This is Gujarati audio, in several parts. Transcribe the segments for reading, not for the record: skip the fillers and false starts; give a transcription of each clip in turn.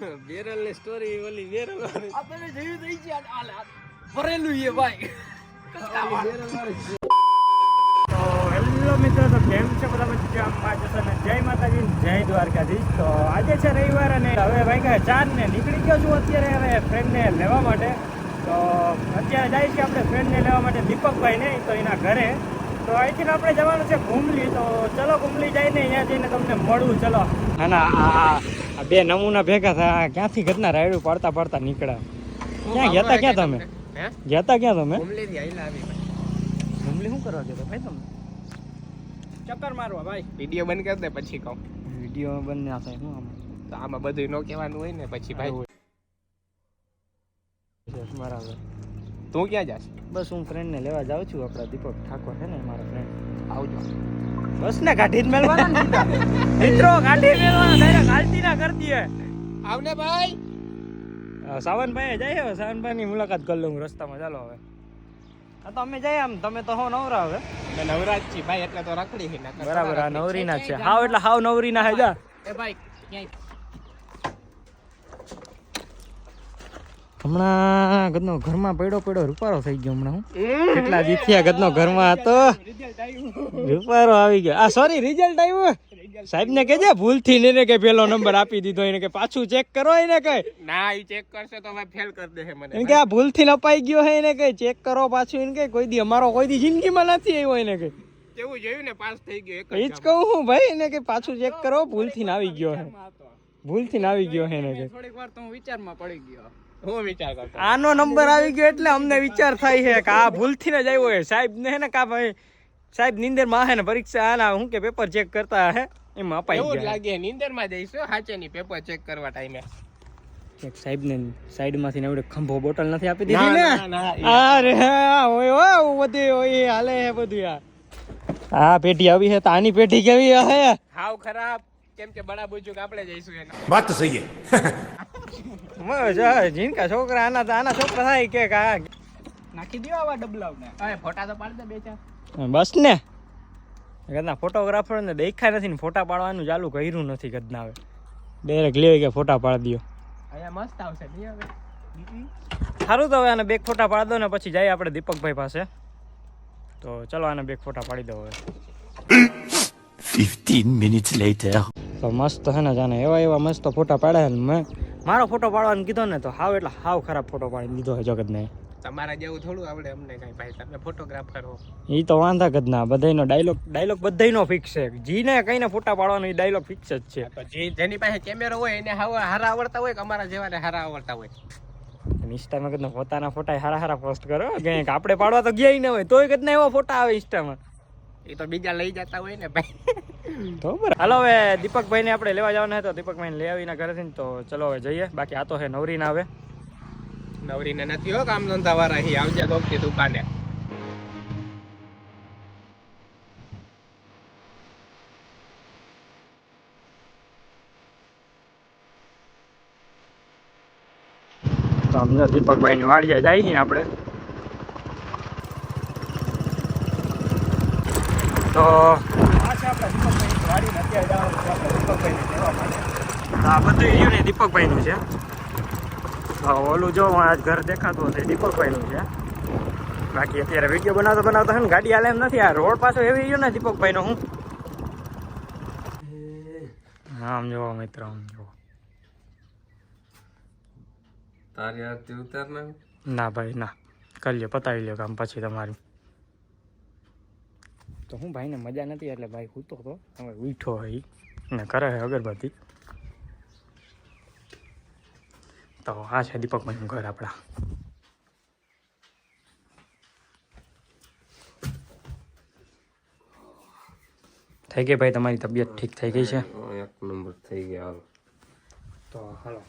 બેરલ ની સ્ટોરી ઓલી બેરલ વાળી આપણે જોયું થઈ છે ભરેલું છે ભાઈ. તો હેલો મિત્રો, તો કેમ છે બધા મજામાં જશો ને? જય માતાજી, જય દ્વારકાધીશ. તો આજે છે રવિવાર અને હવે ભાઈ 4 ને નીકળી ગયો છું અત્યારે હવે ફ્રેન્ડને લેવા માટે. તો અત્યારે જાય છે આપણે ફ્રેન્ડને લેવા માટે દીપકભાઈને, તો એના ઘરે. તો અહીંથી આપણે જવાનું છે ઘુમલી. તો ચલો ઘુમલી જઈને અહીંયા જઈને તમને મળું. ચલો. ના આ બે નમૂના ભેગા થયા. ક્યાંથી ઘરના રાયડું પાડતા પાડતા નીકળ્યા. ક્યાં ગયા ક્યાં તમે? ગયા ક્યાં તમે? ઘુમલી થી આઈલા આવી ઘુમલી શું કરવા ગયા ભાઈ તમે? ચક્કર મારવા ભાઈ. વિડિયો બંધ કરી દે પછી કહું. વિડીયો બંધ ના થાય શું આમાં? તો આમાં બધું નો કહેવાનું હોય ને પછી ભાઈ. બરાબર. તું ક્યાં જાશ? બસ હું ફ્રેન્ડને લેવા જાઉં છું. આપણા દીપક ઠાકોર છે ને મારા ફ્રેન્ડ. આવજો. બસ ને કાઢી જ મેળવાના ને મિત્રો, કાઢી મેળવાના ડાયરેક્ટ હાલતી ના કરી દે. આવને ભાઈ. સાવનભાઈ જાય હવે સાવનભાઈની મુલાકાત કરી લઉં રસ્તામાં. ચાલો હવે. હા તો અમે જઈએ. આમ તમે તો હો નવરા હવે. નવરાજ છી ભાઈ, એટલે તો રખડી છે. બરાબર, આ નવરીના છે. હાવ એટલે હાવ નવરીના હે. જા એ ભાઈ ક્યાંય હમણાં ગદનો ઘરમાં પડ્યો રૂપારો થઈ ગયો. હમણાં હું કેટલા દી થયા ગદનો ઘરમાં હતો, રૂપારો આવી ગયો. આ સોરી, રિઝલ્ટ આવ્યું. સાહેબ ને કહેજે ભૂલથી એને કે પેલો નંબર આપી દીધો, એને કે પાછું ચેક કરો. એને કઈ ના, ઈ ચેક કરશે તો ભાઈ ફેલ કરી દેશે મને. એને કે આ ભૂલથી અપાઈ ગયો હે, એને કઈ ચેક કરો પાછું. એને કઈ કોઈ દી અમારો કોઈ દી જિંદગીમાં નથી આવ્યો. એને કઈ કેવું જોયું ને, પાસ થઈ ગયો. એ જ કહું હું ભાઈ, એને કે પાછું ચેક કરો, ભૂલથી આવી ગયો હે. ભૂલથી આવી ગયો હે એને કે. થોડીક વાર તો હું વિચારમાં પડી ગયો. હું વિચાર કરતો આનો નંબર આવી ગયો એટલે અમને વિચાર થાય છે કે આ ભૂલથી જ આવ્યો હે. સાહેબ ને હે ને કા ભાઈ, સાહેબ નીંદર માં હે ને પરીક્ષા આના હું કે પેપર ચેક કરતા હે, એમાં અપાઈ એવું જ ગયા. લાગે નીંદર માં જઈશું હાચે ની પેપર ચેક કરવા ટાઈમે. એક સાહેબ ને સાઈડ માંથી એવડે ખંભો બોટલ નથી આપી દીધી ને. ના, અરે હા, ઓય ઓય બધું ઓય હાલે હે બધું. યાર આ પેટી આવી હે તો આની પેટી કેવી હે? હાવ ખરાબ. કેમ કે બડા બુજુક આપણે જઈશું એને. વાત તો સહી હે. જીનકા છોકરા આના છોકરા થાય કે કા નાખી દો આવા ડબલાવને. હવે ફોટા તો પાડ દે બે ચાર. બસ ને. ગદના ફોટોગ્રાફર ને દેખાય નથી ને ફોટા પાડવાનું ચાલુ કર્યું નથી. ગદના હવે ડાયરેક્ટ લેવી કે ફોટા પાડી દો. અહીંયા મસ્ત આવશે નહીં હવે. સારું, તો હવે આને બે ફોટા પાડી દો ને પછી જઈએ આપણે દીપકભાઈ પાસે. તો ચલો આને બે ફોટા પાડી દો હવે. 15 minutes later. તો મસ્ત હે ને જાને એવા મસ્ત ફોટા પાડ્યા ને. મેં મારો ફોટો પાડવાનું કીધો ને તો હાવ એટલે હાવ ખરાબ ફોટો પાડી દીધો છે જગતને. તમારા જેવું થોડું આવડે અમને કઈ ભાઈ, તમે ફોટોગ્રાફર હો. એ તો વાંધા ગદના બધાયનો ડાયલોગ બધાયનો ફિક્સ છે. જીને કઈને ફોટા પાડવાનો એ ડાયલોગ ફિક્સ જ છે. તો જેની પાસે કેમેરો હોય એને હારા આવડતા હોય કે અમારા જેવાને હારા આવડતા હોય. ઇન્સ્ટામાં કદના પોતાના ફોટા હારા પોસ્ટ કરો. કંઈક આપણે પાડવા તો ગયા ન હોય તોય કદના એવા ફોટા આવે ઇન્સ્ટામાં. એ તો બીજા લઈ જતા હોય ને ભાઈ. તો બરાબર. હાલો હવે દીપકભાઈને આપણે લેવા જવાના હતા. દીપકભાઈને લઈ આવીને ઘરેથી ને તો ચલો હવે જઈએ. બાકી આ તો હે નવરી ના આવે. નવરીને નથી હો કામ ધંધા વાળા. અહીં આવજે દોખતી દુકાને. તો અમને દીપકભાઈની વાડીએ જઈએ છીએ આપણે. તો આ છે આપણા દીપકભાઈની વાડી. અત્યારે જવાનું છે આપણે દીપકભાઈને લેવા માટે. આ બધું રહ્યું ને દીપકભાઈનું છે. ઓલું જો આજ ઘર દેખાતું હશે દીપકભાઈનું છે. બાકી અત્યારે વિડીયો બનાવતા હે ને ગાડી હાલે એમ નથી. આ રોડ પાછો એવી ગયો ને દીપકભાઈનો. હું આમ જોવો મિત્રો, આમ જોવો. તારી આરતી ઉતાર ના ભાઈ ના, કરી લ્યો, પતાવી લ્યો કામ પછી તમારું. તો હું ભાઈને મજા નથી એટલે ભાઈ સૂતો હતો. હવે ઉઠો હોય ને કરે છે અગરબત્તી. તો આ છે દીપકભાઈનું ઘર આપણા. થઈ ગઈ ભાઈ તમારી તબિયત ઠીક થઈ ગઈ છે? એક નંબર થઈ ગયા. તો હાલો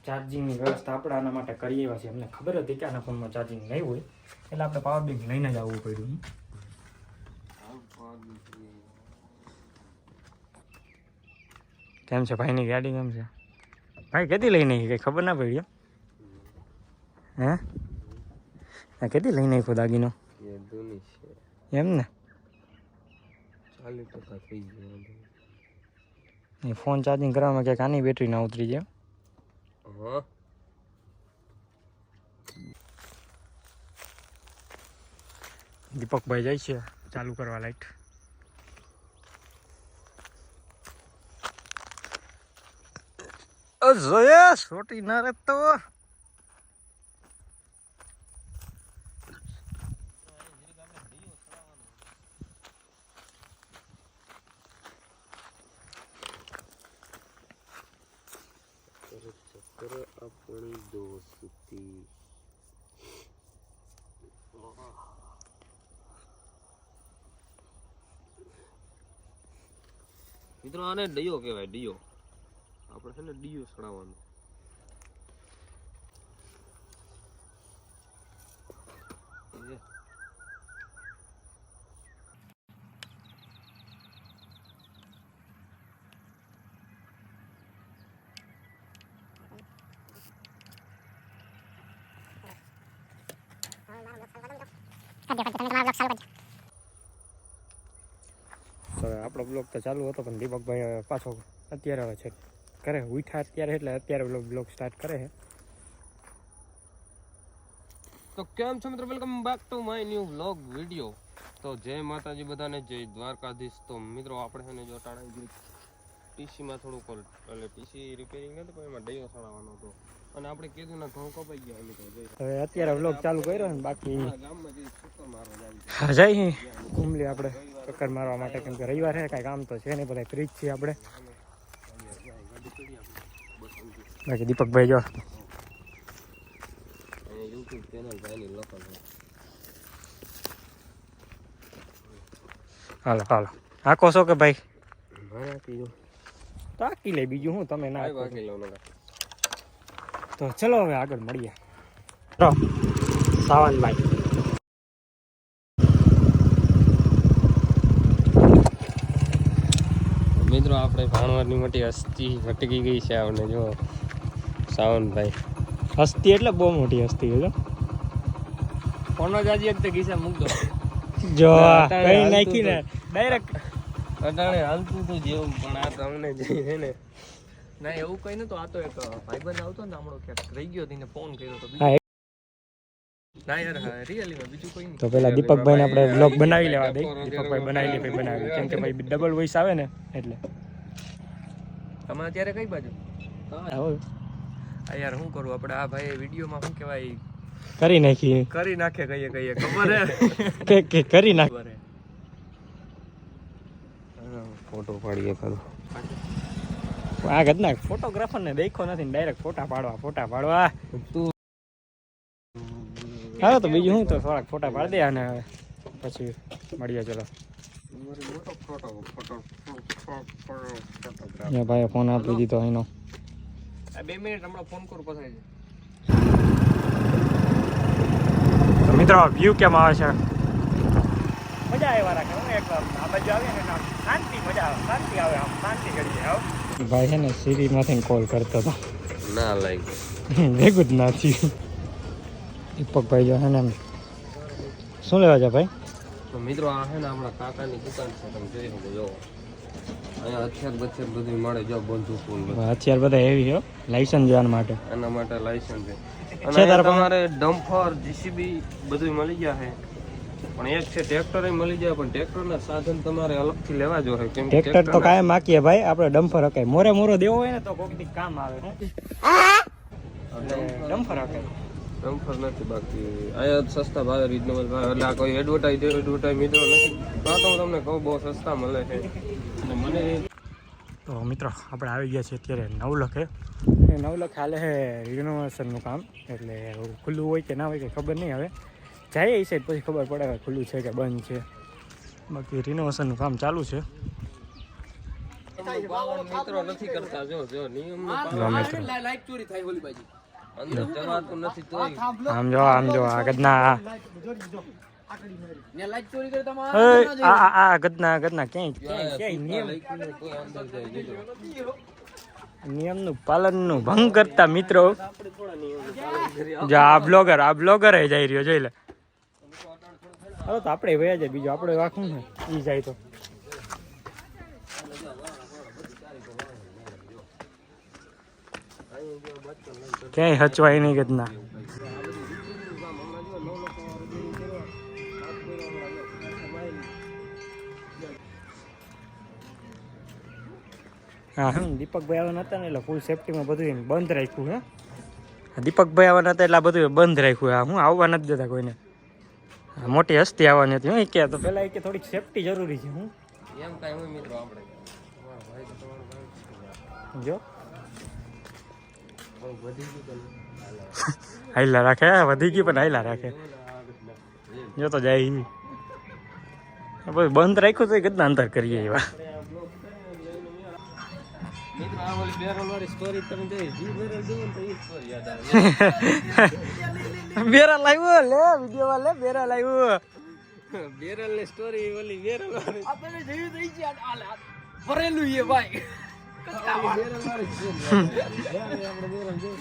ચાર્જિંગની વ્યવસ્થા આપણે આના માટે કરી એવા છીએ. અમને ખબર હતી કે આના ફોનમાં ચાર્જિંગ નહીં હોય એટલે આપણે પાવર બેંક લઈને જ આવવું પડ્યું. કેમ છે ભાઈની ગાડી? કેમ છે ભાઈ? કેદી લઈને આવી? કઈ ખબર ના પડી હે? કેદી લઈને આવ્યો દાગીનો? એમ ને 40% થઈ ગયો. એ ફોન ચાર્જિંગ કરવામાં ક્યાંક આની બેટરી ના ઉતરી જાય. હા દીપકભાઈ જાય છે ચાલુ કરવા લાઈટ. જોયા છોટી ના રે તો આપણી દોસ્તી મિત્રો આને ડીયો કહેવાય. ડીયો આપણે છે ને ડીયો સડાવવાનું. આપણો બ્લોગ તો ચાલુ હતો પણ દીપકભાઈ પાછો અત્યારે આવે છે કરે ઉઠા અત્યારે એટલે અત્યારે બ્લોગ સ્ટાર્ટ કરે છે. તો કેમ છો મિત્રો, welcome back to my new vlog video. તો જય માતાજી બધાને, જય દ્વારકાધીશ. તો મિત્રો આપણે છે ને જો ટાણા ટીસીમાં થોડુંક એટલે ટીસી રિપેરિંગ હતું પણ એમાં ડીયો સડાવવાનો હતો અને આપણે કીધું ને ઘઉં કપાઈ ગયા મિત્રો. હવે અત્યારે વ્લોગ ચાલુ કર્યો ને બાકી ગામમાં જઈ ચક્કર મારવા જઈ કુંબલી આપણે ચક્કર મારવા માટે, કેમ કે રવિવાર છે કાંઈ કામ તો છે નહીં, બધા ફ્રી જ છીએ આપણે. બાકી દીપકભાઈ જો યુટ્યુબ ચેનલ ભાઈની લોકલ છે. હાલો હાલો આખો છો કે ભાઈ ભાઈ કીધું તાકી લે, બીજું હું તમે ના ભાઈ બાકી લઉં નકા. તો ચલો હવે આગળ મળીએ. સાવનભાઈ મિત્રો આપણે ભાણવારની મોટી હસ્તી ભટકી ગઈ છે. આપણે જો સાવનભાઈ હસ્તી એટલે બહુ મોટી હસ્તી છે. ફોનો જ આજે એક ગીસા મૂકતો જો કઈ નાખી ને ડાયરેક્ટ અટાણે હાલતું તો જેવું, પણ આ તમને જઈને ને ના એવું કઈ નતું. આ તો એક ભાઈબંધ આવતો ને હમણાં ક્યાંક રહી ગયો તેને ફોન કર્યો તો. હા. ના યાર રિયલી માં બીજું કોઈ નહીં. તો પેલા દીપકભાઈ ને આપણે વ્લોગ બનાવી લેવા દઈ. દીપકભાઈ બનાવી લે ભાઈ બનાવી, કેમ કે ભાઈ ડબલ વોઇસ આવે ને એટલે. તમે અત્યારે કઈ બાજુ? આવો આ યાર શું કરું આપણે, આ ભાઈ વિડીયોમાં શું કહેવાય કરી નાખી કરી નાખે કહીએ ખબર કે કરી નાખ. ખબર હે ફોટો પાડીએ ખરું. આ ઘટના ફોટોગ્રાફર ને દેખો નથી, ડાયરેક્ટ ફોટા પાડવા. તું હાલો તો બીજું હું તો થોડાક ફોટા પાડી દે અને પછી મળીએ. ચલો ભાઈ ફોન આપી દીધો એનો. 2 મિનિટ હમણાં ફોન કરું પછી. તો મિત્રો વ્યૂ કેમ આવે છે? મજા આવે રાખે. હું એક આ બાજુ આવીએ ને શાંતિ મજા આવે, શાંતિ આવે, આમ શાંતિ કરીએ. ભાઈ છે ને સિરીમાંથી કોલ કરતો હતો, ના લાઈક ભેગું જ ના થયું. દીપકભાઈ જો છે ને શું લેવા છે ભાઈ? તો મિત્રો આ છે ને આપણા કાકાની દુકાન છે, તમે જોઈ શકો. જો અહીંયા હથિયાર બથિયાર બધું મળે. જો બંદૂક હથિયાર બધા એવી છે લાયસન્સ જવા માટે, એના માટે લાયસન્સ છે. છે અને તારા તમારે ડમ્ફર જીસીબી બધું મળી જાય, પણ એક છે ટ્રેક્ટર મળી જાય, પણ ટ્રેક્ટરના સાધન તમારે અલગથી લેવા જોઈએ. કેમ કે ટ્રેક્ટર તો કાયમ માકીએ ભાઈ, આપણે ડમ્ફર હકાય. મોરો દેવો હોય ને તો કોઈક દી કામ આવે. ડમ્ફર હકાય, ડમ્ફર નથી. બાકી અહીંયા સસ્તા ભાવે રીઝનેબલ ભાવે, એટલે આ કોઈ એડવર્ટાઈઝ મિત્રો નથી. હા તો હું તમને કહું બહુ સસ્તા મળે છે. અને મને તો મિત્રો આપણે આવી ગયા છીએ અત્યારે નવલખે. એ નવલખ હાલે છે રિનોવેશનનું કામ, એટલે ખુલ્લું હોય કે ના હોય કે ખબર નહીં. હવે જાય એ સાઈડ પછી ખબર પડે કે ખુલ્લું છે કે બંધ છે. બાકી રિનોવેશનનું કામ ચાલુ છે. મિત્રો નથી કરતા. જો નિયમ લાઈટ ચોરી થાય ઓલી બાજુ અંદર જવાતું નથી તોય આમ જો આ ગદના ને લાઈટ ચોરી કરે તમારે આ ગદના ક્યાંય નિયમ કોઈ અંદર જાય. નિયમનું પાલનનું ભંગ કરતા મિત્રો. જો આ બ્લોગર જઈ રહ્યો જોઈ લે. હવે તો આપણે વયા જાય, બીજું આપણે વાંખું ને ઈ જાય તો ક્યાંય હચવાય નહીં ગદના. હા દીપકભાઈ આવવાના હતા ને એટલે ફૂલ સેફટીમાં બધું બંધ રાખ્યું હે. દીપકભાઈ આવવાના હતા એટલે આ બધું બંધ રાખ્યું. હા હું આવવા નથી દેતા કોઈને. મોટી હસ્તી આવવાની હતી હું કે તો પેલા કે થોડીક સેફટી જરૂરી છે. હું એમ કાંઈ હોય મિત્રો આપણે જો હાઈલા રાખે વધી ગઈ પણ હાઈલા રાખે જો તો જાય બંધ રાખ્યું તો કેટલા અંતર કરીએ એવા. મિત્રો આ ઓલી બેરલ વાળી સ્ટોરી તમે જોઈ જી બેરલ જોવો તો ઈ સ્ટોરી યાદ આવે. બેરા લાવ્યો લે વિડિયો લે બેરા લાવ્યો. બેરલ ની સ્ટોરી ઓલી બેરલ વાળી આપણે જોયું તો ઈ જ ભરેલું છે ભાઈ. બેરલ વાળી છે. આપણે બેરલ જોઈ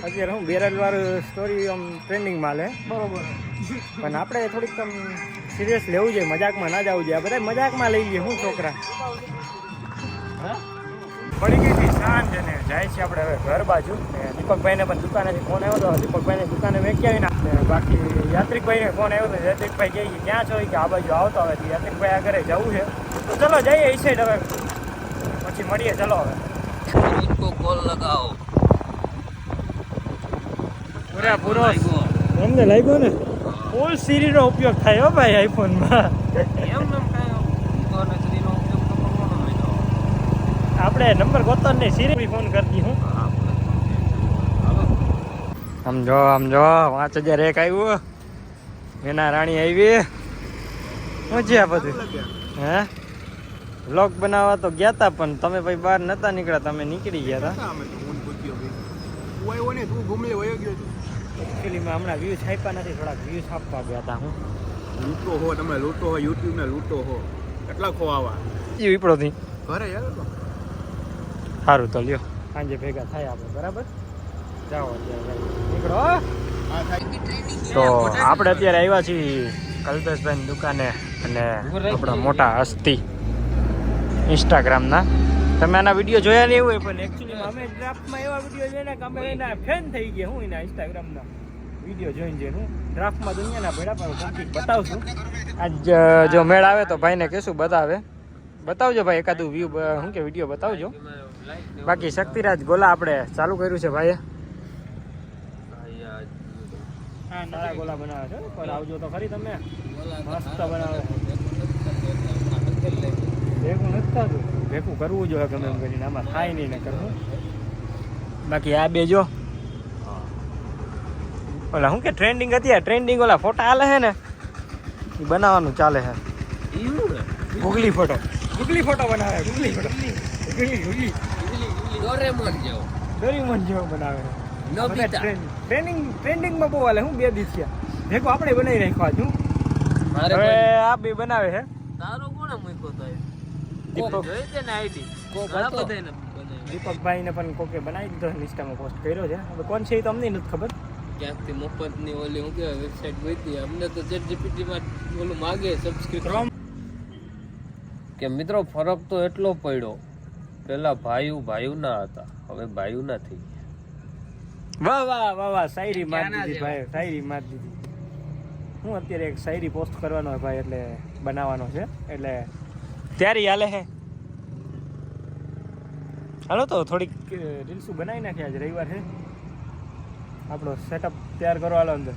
અત્યારે હું બેરલ વાળું સ્ટોરી આમ ટ્રેન્ડિંગમાં લે બરોબર. પણ આપણે થોડીક આમ સિરિયસ લેવું જોઈએ, મજાકમાં ના જવું જોઈએ. આ બધા મજાકમાં લઈ લઈએ હું છોકરા. પડી ગઈ હતી સાંજ અને જાય છે આપણે હવે ઘર બાજુ. દીપકભાઈને પણ દુકાનેથી ફોન આવ્યો હતો. દીપકભાઈને દુકાને વેચી આવીને બાકી યાત્રિકભાઈને ફોન આવ્યો હતો. યાત્રિકભાઈ કહે ક્યાં છો કે આ બાજુ આવતો હવે. યાત્રિકભાઈ આ ઘરે જવું છે તો ચલો જઈએ એ સાઈડ હવે પછી મળીએ. ચલો હવે ઇनको કોલ લગાવો. પૂરો એમને લાગ્યો ને ફૂલ સિરીનો ઉપયોગ થાય હો ભાઈ આઈફોનમાં. એમ નમ કાંઈ કોને સ્ત્રીનો ઉપયોગ તો કરવાનો હોય. આપણે નંબર ગોતો ને સિરી ફોન કરતી હું. સમજો 5001 આવ્યું. મેના રાણી આવી. શું છે આ બધું? હે વ્લોગ બનાવવા તો ગયા તા પણ તમે ભાઈ બહાર નતા નીકળ્યા. તમે નીકળી ગયા હતા. એકચ્યુઅલીમાં હમણાં વ્યૂઝ છાપ્યા નથી. થોડાક વ્યૂઝ આપવા ગયા હતા હું. લૂંટો હો તમે, લૂંટો હો યુટ્યુબ ને લૂંટો હો. કેટલા ખોવાવા એ વિપડોથી ઘરે યાર. સારું તો લ્યો સાંજે ભેગા થાય આપણે બરાબર. જાઓ અત્યારે નીકળો. તો આપણે અત્યારે આવ્યા છીએ કલ્પેશભાઈની દુકાને અને આપણા મોટા હસ્તી ઇન્સ્ટાગ્રામના. તમે આના વિડીયો જોયા નહીં હોય પણ એકચ્યુઅલીમાં અમે ડ્રાફ્ટમાં એવા વિડીયો જોઈને કે અમે એના ફેન થઈ ગયા. હું એના ઇન્સ્ટાગ્રામના વિડીયો જોઈને હું ડ્રાફ્ટમાં દુનિયાના ભેડા પર કોમ્પિક બતાવશું. આજ જો મેળ આવે તો ભાઈને કહેશું બતાવજો ભાઈ એકાદું વ્યૂ શું કે વિડીયો બતાવજો. બાકી શક્તિરાજ ગોલા આપણે ચાલુ કર્યું છે ભાઈએ. હા નાળા ગોલા બનાવે છે પર આવજો તો ખરી તમે. મસ્ત બનાવે. ભેગું નથી થતું. ભેગું કરવું જોઈએ ગમે એમ કરીને. આમાં થાય નહીં ને કરવું. બાકી આ બે જો ઓલા શું કે ટ્રેન્ડિંગ હતી. ટ્રેન્ડિંગ ઓલા ફોટા હાલે છે ને એ બનાવવાનું ચાલે છે. ગુગલી ફોટો બનાવે. ગુગલી ડોરેમોન જેવો બનાવે. ટ્રેન્ડિંગમાં બહુ હાલે. હું 2 દિવસ થયા ભેગું આપણે બનાવી રાખ્યો છું. હવે આ બે બનાવે છે. તારો કોણે મૂક્યો તો દીપકભાઈને પણ કોકે બનાવી દીધો છે. ઇન્સ્ટામાં પોસ્ટ કર્યો છે. હવે કોણ છે એ તો અમને નથી ખબર. ક્યાંકથી મફતની ઓલી હું કહેવાય વેબસાઇટ ગોતી. અમને તો ChatGPT માં ઓલું માગે સબસ્ક્રિપ્શન. કે મિત્રો ફરક તો એટલો પડ્યો. પેલા ભાઈઓ ના હતા, હવે ભાઈઓ ના થઈ ગયા. વાહ શાયરી માર દીધી ભાઈ. શાયરી માર દીધી. હું અત્યારે એક શાયરી પોસ્ટ કરવાનો હોય ભાઈ એટલે બનાવવાનો છે એટલે ત્યારે હાલે છે. હાલો તો થોડીક રીલ્સું બનાવી નાખીએ. આજે રવિવાર છે. આપણો સેટઅપ તૈયાર કરો હાલો અંદર.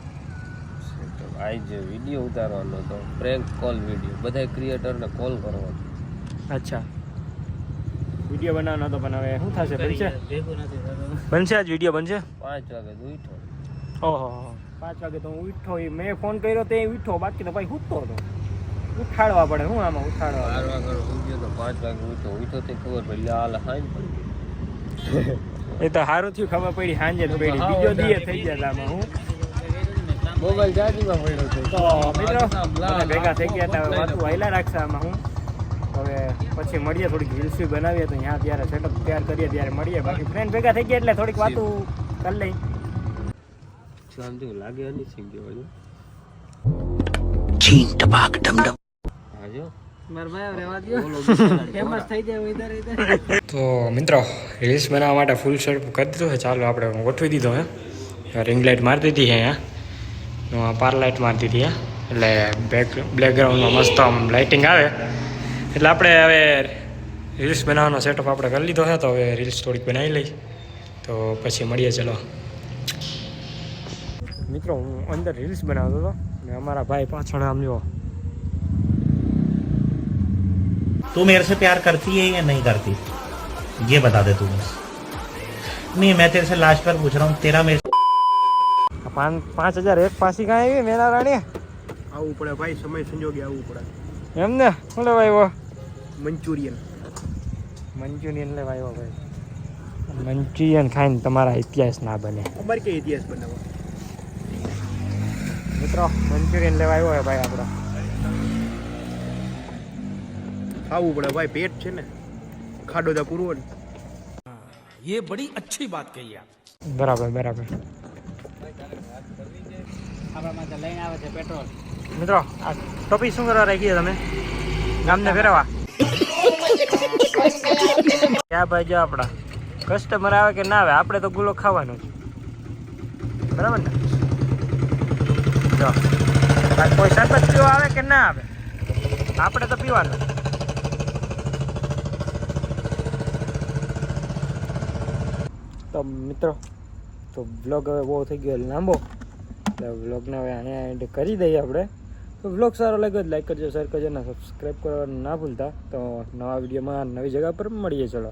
આજે વિડીયો ઉતારવાનો હતો. Prank call video. બધા ક્રિએટરને કોલ કરવાનો. અચ્છા વિડીયો બનાવવાનો હતો પણ હવે શું થશે? બનશે આજ વિડીયો બનશે. 5 વાગે તો ઉઠો. ઓહો 5 વાગે તો હું ઉઠ્યો. મેં ફોન કર્યો તે ઉઠ્યો. બાકી તો ભાઈ સૂતો હતો. ઉઠાડવા પડે. હું આમાં ઉઠાડવા 4 વાગે ઉઠ્યો તો 5 વાગે ઉઠો તે ખબર પડી. હાલ હાઈ પડી. એ તો સારું થયું ખબર પડી. સાંજે જ પડી. બીજો દીએ થઈ ગયા આમાં. હું મોબાઈલ ચાર્જિંગમાં પડ્યો છે. તો મિત્રો બધા ભેગા થઈ ગયા હતા. હવે વાતું હાઈલા રાખશે આમાં. હું હવે પછી મળીએ. થોડીક રીલ્સ બનાવીએ તો ત્યાં ત્યારે સેટઅપ તૈયાર કરીએ ત્યારે મળીએ. બાકી ફ્રેન્ડ ભેગા થઈ ગયા એટલે થોડીક વાતું કરી લઈ. સમજો લાગે નહીં સિંગ ગયો. છીન ટપાક ડમડમ. હાજો તો મિત્રો રીલ્સ બનાવવા માટે ફૂલ સેટ કરી દીધું છે. ચાલો આપણે ગોઠવી દીધો હે. રિંગ લાઇટ મારી દીધી છે અહીંયા, પાર લાઇટ મારી દીધી હે, એટલે બેકગ્રાઉન્ડમાં મસ્ત આમ લાઇટિંગ આવે. એટલે આપણે હવે રીલ્સ બનાવવાનો સેટઅપ આપણે કરી લીધો છે. તો હવે રીલ્સ થોડીક બનાવી લઈ, તો પછી મળીએ. ચલો મિત્રો, હું અંદર રીલ્સ બનાવતો હતો ને અમારા ભાઈ પાછળ આમ જો. तू मेरे से प्यार करती है या नहीं करती, ये बता दे तू बस. नहीं, मैं तेरे से लास्ट पर पूछ रहा हूँ, तेरा मेरे 5,000 એક પાછી કાંઈ આવી મેના રાણી? આવવું પડે ભાઈ, સમય સંજોગે આવવું પડે. એમ ને શું લેવાય? મંચુરિયન લેવાય ભાઈ. મંચુરિયન ખાઈને તમારા ઇતિહાસ ના બને અમારે કઈ ઇતિહાસ બનાવવા મિત્રો. મંચુરિયન લેવા આવ્યો હોય ભાઈ આપણો. ખાવું પડે ભાઈ, પેટ છે ને ખાડો દા પૂરવો ને. ये बड़ी अच्छी बात कही आप. બરાબર. મિત્રો, આ ટોપી શું કરવા રાખી તમે? ગામને ફેરવા ક્યાં ભાઈ? જો આપણા કસ્ટમર આવે કે ના આવે, આપણે તો ગુલો ખાવાનો જ, બરાબર ને? જો કોઈ શરબત પીવા આવે કે ના આવે, આપણે તો પીવાનું. તો મિત્રો, તો વ્લોગ હવે બહુ થઈ ગયો લાંબો, એટલે વ્લોગને હવે અહીંયા એન્ડ કરી દઈએ આપણે. તો વ્લોગ સારો લાગ્યો તો લાઈક કરજો, શેર કરજો અને સબસ્ક્રાઈબ કરવાનું ના ભૂલતા. તો નવા વિડીયોમાં નવી જગ્યા પર મળીએ. ચલો.